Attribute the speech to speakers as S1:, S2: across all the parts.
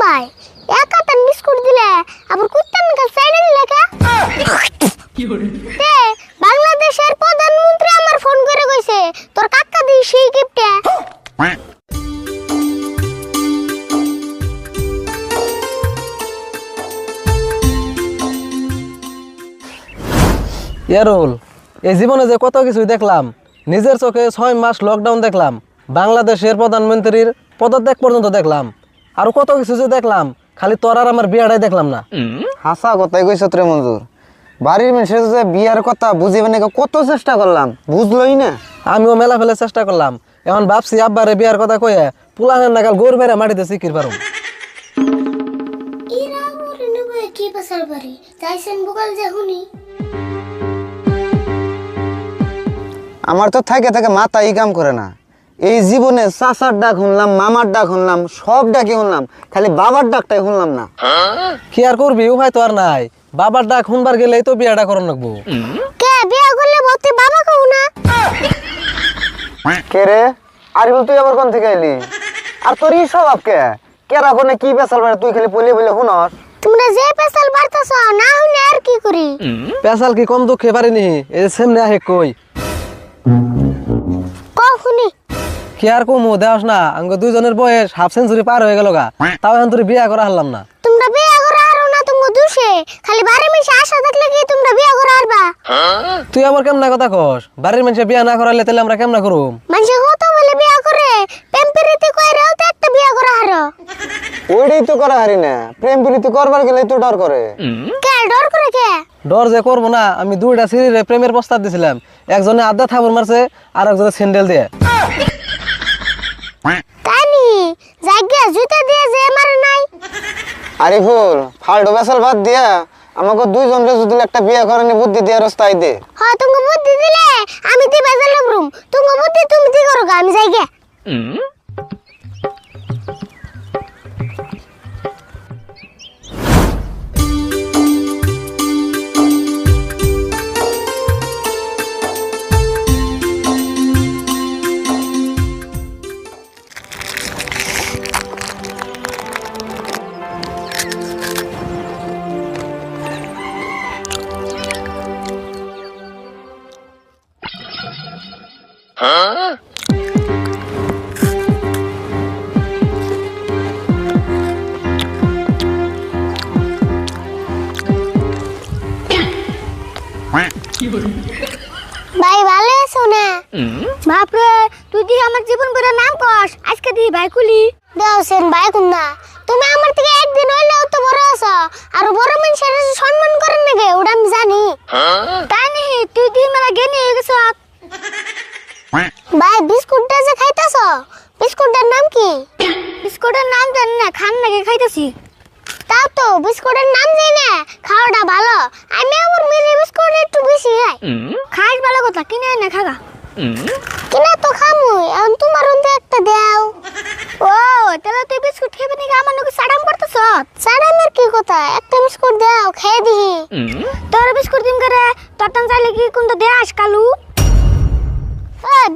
S1: ভাই একা তান বিস্কুট দিলে আবার কুত্তার নাগাল সাইডে দিলে কে তে বাংলাদেশের প্রধানমন্ত্রী আমার ফোন করে কইছে তোর কাকা দি সেই গিফটে
S2: ইয়ারুল এই জীবনে যে কত কিছু দেখলাম নিজের চোখে 6 মাস লকডাউন দেখলাম বাংলাদেশের প্রধানমন্ত্রীর পদত্যাগ পর্যন্ত দেখলাম আর কত কিছু যে দেখলাম খালি তোর আর আমার বিয়াটাই দেখলাম না
S3: হাসা কথাই কইছ রে মঞ্জুর বাড়ির মানুষের যে বিয়ার কথা বুঝিবে না কত চেষ্টা করলাম বুঝলই না
S2: আমিও মেলা ফেলে চেষ্টা করলাম এখন ভাবছি আব্বারে বিয়ার কথা কয়ে পুলানের নাগাল গোর মেরে মাটিতে শিকির পারো
S1: ইরা ওরে নেবে কি পাসার বাড়ি যাইছেন বগাল যে হুনি
S3: আমার তো থাকে থাকে মাথা ই কাম করে না এই জীবনে চাচার ডাক শুনলাম মামার ডাক শুনলাম সব ডাকি শুনলাম খালি বাবার ডাকটাই শুনলাম না
S2: কি আর করবি উপায় তো আর নাই বাবার ডাক শুনবার গেলেই তো বিয়াটা করন লাগবো
S1: কে বিয়া করলে বলতে বাবা কও না
S3: কে রে আরিফুল তুই আবার কোন থেকে এলি আর তোর এই স্বভাব কে কেরা কোনে কি বেসাল বাড়ে তুই খালি বলে বলে শুনস
S1: তোমরা যে পেছাল বাড়তাছ না হইলে আর কি করি
S2: পেশাল কি কম দুঃখে পারিনি এই যে সামনে আহে কই
S1: কখনি
S2: কি আর কমু দেওয়াস না আঙ্গ দুইজনের বয়স হাফ সেঞ্চুরি পার হয়ে গেল গা তাও এখন তোর বিয়া করা হারলাম না
S1: তোমরা বিয়া করে আরো না তুমি দুষে খালি বারে মিশে আশা থাকলে কি তোমরা বিয়া করে আরবা
S2: তুই আবার কেমন কথা কস বাড়ির মানুষে বিয়া না করাইলে তাহলে আমরা কেমন করুম
S1: মানুষে কত বলে বিয়া করে পেম্পিরিতে কইরাও তো একটা বিয়া করে হারো
S3: ওইটাই তো করা হারি না প্রেম প্রীতি করবার গেলে তো ডর করে
S1: কে ডর করে কে
S2: ডর যে করবো না আমি দুইটা সিরিজে প্রেমের প্রস্তাব দিছিলাম একজনে আড্ডা থাবর মারছে আর একজনে স্যান্ডেল দিয়ে
S1: তানি জায়গা জুতা দিয়ে যে মারে নাই
S3: আরিফুল ফালতু বেসাল বাদ দিয়া আমাকে দুইজনরে যদি একটা বিয়ে করানি বুদ্ধি দিয়ে রাস্তায় দে
S1: হ্যাঁ তুমি বুদ্ধি দিলে আমি দি বাজালাম রুম তুমি বুদ্ধি তুমি দি করো আমি জায়গা ভাই ভালো আছো না বাপরে তুই দি আমার জীবন ভরে নাম কস আজকে দি ভাই কুলি দাও সেন ভাই কুন না তুমি আমার থেকে একদিন হইলেও তো বড় আছো আর বড় মানুষের সম্মান করেন না গে ওটা আমি জানি তাই নি তুই দি মেলা জ্ঞানী হয়ে গেছ ভাই বিস্কুটটা যে খাইতাছ বিস্কুটটার নাম কি বিস্কুটের নাম জানি না খান নাকি খাইতাছি তাও তো বিস্কুটের নাম জানি না খাওয়াটা ভালো আমি আমার মেরে বিস্কুট একটু বেশি খাই ভালো কথা কিনে না খাগা কিনা তো খামু এখন তোমার অন্তে একটা দাও ও তাহলে তুই বিস্কুট খেবে নাকি আমার নাকি সাড়াম করতেছ সাড়ামের কি কথা একটা বিস্কুট দাও খেয়ে দিহি তোর বিস্কুট দিন করে তোর টান চাইলে কি কোনটা দেয়াস কালু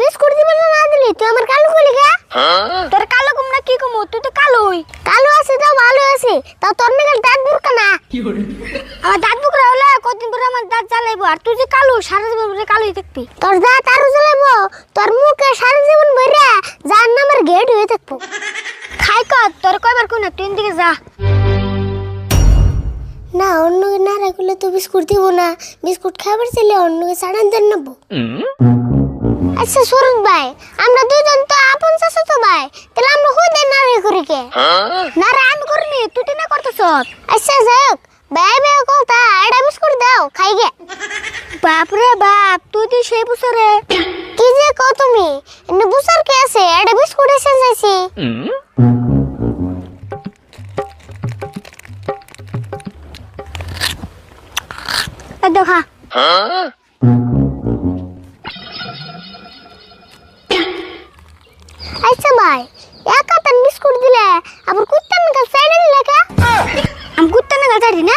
S1: বিস্কুট দিবে না দিলি তুই আমার কালো কইলি কে তোর কালো কম না কি কম তুই তো কালোই কালো আছে তো ভালো আছে তাও তোর নাগাল দাঁত বুরকা না আমার দাঁত বুরকা হলে কতদিন পরে আমার দাঁত জ্বালাইবো আর তুই যে কালো সারা জীবন ধরে কালোই থাকবি তোর দাঁত আরো জ্বালাইবো তোর মুখে সারা জীবন ভরে যার নামের গেট হয়ে থাকবো খাই কর তোর কয়বার কোন তুই দিকে যা না অন্যকে না রাখলে তো বিস্কুট দিব না বিস্কুট খাবার চাইলে অন্যকে সাড়ান দেন নেবো আচ্ছা সুরত ভাই আমরা দুইজন তো আপন চাচা তো ভাই তাহলে আমরা হই দেন না রে করি কে না রে আমি করিনি তুই তো না করতেছ আচ্ছা যাক ভাই ভাই কথা এটা বিস্কুট দাও খাই গে বাপ রে বাপ তুই তো সেই বুসরে কি যে কও তুমি এনে বুসর কে আছে এটা বিস্কুট এসে যাইছি দেখা আচ্ছা ভাই একা তান বিস্কুট দিলে আবার কুত্তার নাগাল সাইডে দিলে কে আমি কুত্তার নাগাল সাইডি না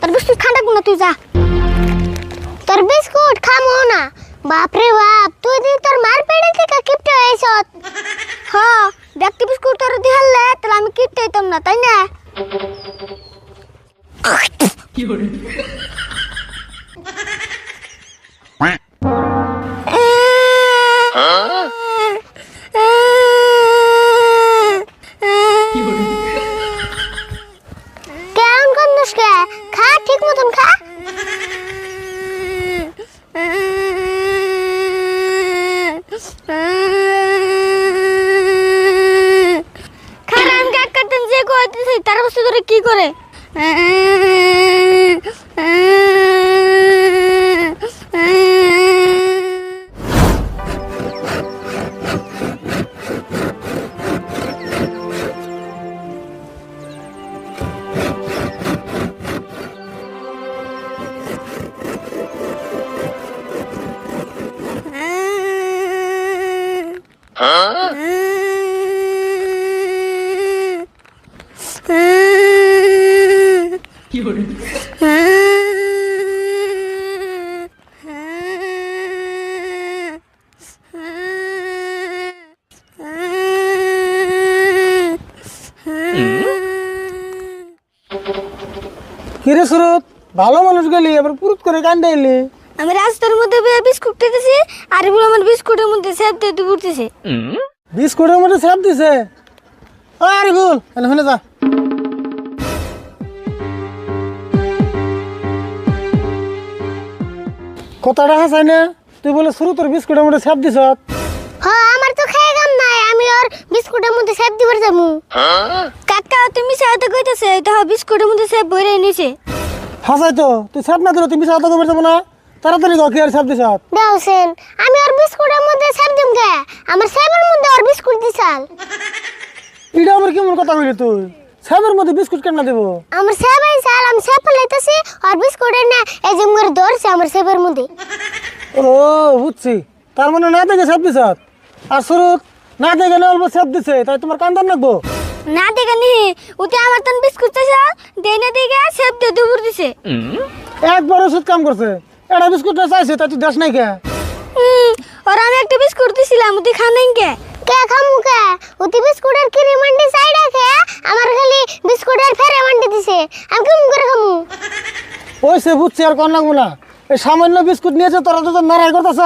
S1: তোর বিস্কুট খান্ডা কোন তুই যা তোর বিস্কুট খামো না বাপ রে বাপ তুই দি তোর মার পেড়ে থেকে কিপটে হইছত হ ব্যক্তি বিস্কুট তোর দিহালে তাহলে আমি কিনতেইতাম না তাই না কেমন কান্দুস কে খা ঠিক মতন খা খারাপ কেক কাটেন যে কইতেছি তার বস্তু ধরে কি করে
S4: কিরে সুরত ভালো মানুষ গেলি এবার পুরুত করে কান্দে এলি
S1: আমি রাস্তার মধ্যে বিস্কুট খেতেছি আর এগুলো আমার বিস্কুটের মধ্যে সেব দিয়ে পড়তেছে
S4: বিস্কুটের মধ্যে স্যাপ দিছে আরে বল এখানে যা কথাটা হাসাই না তুই বলে সুরতর বিস্কুটের মধ্যে স্যাপ দিছ
S1: হ্যাঁ আমার তো খেয়ে গাম নাই আমি ওর বিস্কুটের মধ্যে সেব দিবার যামু কাকা তুমি সাথে কইতাছে এটা বিস্কুটের মধ্যে সেব ভরে নিছে
S4: হাসাই তো তুই স্যাপ না দিলে তুমি সাথে করবে যাবো না তাড়াতাড়ি গো কি আর স্যাপ দিছ
S1: দাওছেন আমি ওর বিস্কুটের মধ্যে সেব দিম কে আমার সেবের মধ্যে ওর বিস্কুট দিছাল
S4: এটা আবার কেমন কথা কইলি তুই স্যাপের মধ্যে বিস্কুট কেন দেব
S1: আমার সেবাই সাল আমি সেব লাইতাছি আর বিস্কুটের না এই যে মোর ধরছে আমার সেবের মধ্যে
S4: ও বুঝছি তার মানে না দেখে স্যাপ দিছ আর সুরত না দেখে না অল্প স্যাপ দিছে তাই তোমার কান্দান লাগবো
S1: না দেখে নি উতে আমার তন বিস্কুট চাইছা দেই না দিকে সেব দিয়ে দুপুর দিছে
S4: একবার ওষুধ কাম করছে এটা বিস্কুটটা চাইছে তাই তুই দেশ নাই কে
S1: আর আমি একটা বিস্কুট দিছিলাম উতে খান কে কে খামু কে উতে বিস্কুটের কিরি মান্ডি সাইডা কে আমার খালি বিস্কুটের ফেরে মান্ডি দিছে আমি কেমন করে খামু
S4: ওই সে বুঝছি আর কোন লাগবো না এই সামান্য বিস্কুট নিয়েছে তোরা তো নারাই করতেছ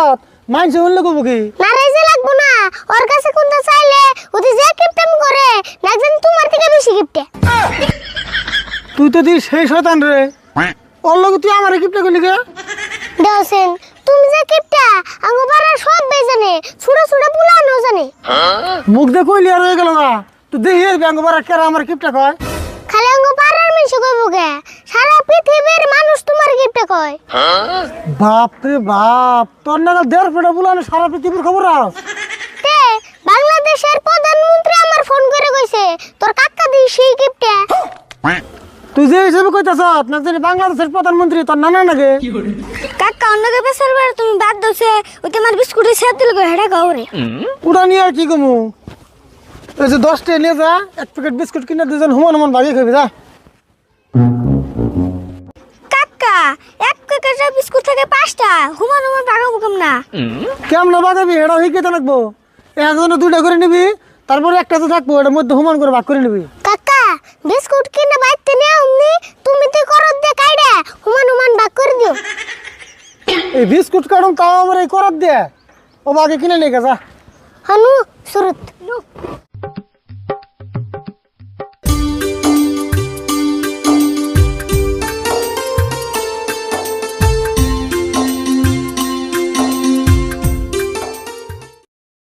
S4: মাইনছে উল্লে করবো কি
S1: নারাইজে লাগবো না ওর কাছে কোনটা চাইলে উতে যে কিপটেম করে লাগছেন তোমার থেকে বেশি কিপটে
S4: তুই তো দিস সেই শয়তান রে ওর লোক তুই আমার কিপটা করলি কে
S1: দাওছেন তুমি যে কিপটা আঙ্গো পাড়া সব বেজানে ছোট ছোট পুলানো জানে
S4: মুখ দিয়ে কইলি আর হয়ে গেল না তুই দেখি ব্যাঙ্গ বারা কেরা আমার কিপটা কয়
S1: খালি আঙ্গো পাড়ার মানুষ কইব কে সারা পৃথিবীর মানুষ তোমার কিপটা কয়
S4: বাপ রে বাপ তোর নাগাল 1.5 ফোঁটা বুলানো সারা পৃথিবীর খবর আস
S1: তে বাংলাদেশের প্রধানমন্ত্রী আমার ফোন করে কইছে তোর কাকা দি সেই কিপটা
S4: তুই যে হিসেবে কইতাছ না জানি বাংলাদেশের প্রধানমন্ত্রী তোর নানা নাকি
S1: কাকা অন্যকে বেসার বার তুমি বাদ দছে ওই তোমার বিস্কুটে সেদ দিল গো হেডা গাওরে
S4: ওটা নিয়ে আর কি কমু এই যে 10 টাকা নিয়ে যা এক প্যাকেট বিস্কুট কিনে দুজন হুমান হুমান ভাগে খাবি যা
S1: কাকা এক প্যাকেট বিস্কুট থেকে 5টা হুমান হুমান ভাগাবো কেমন না
S4: কেমন বাগাবি এটা হইতে লাগবো একজনে 2টা করে নিবি তারপরে একটা তো থাকবো এটার মধ্যে হুমান করে ভাগ করে নিবি
S1: কাকা বিস্কুট কিনে বাইতে নে অমনি তুমি তো করত দে কাইডা হুমান হুমান ভাগ করে দিও
S4: এই বিস্কুট কাটুন তাও আমার এই করার দে ও বাগে কিনে নিয়ে গেছা
S1: হানু সুরত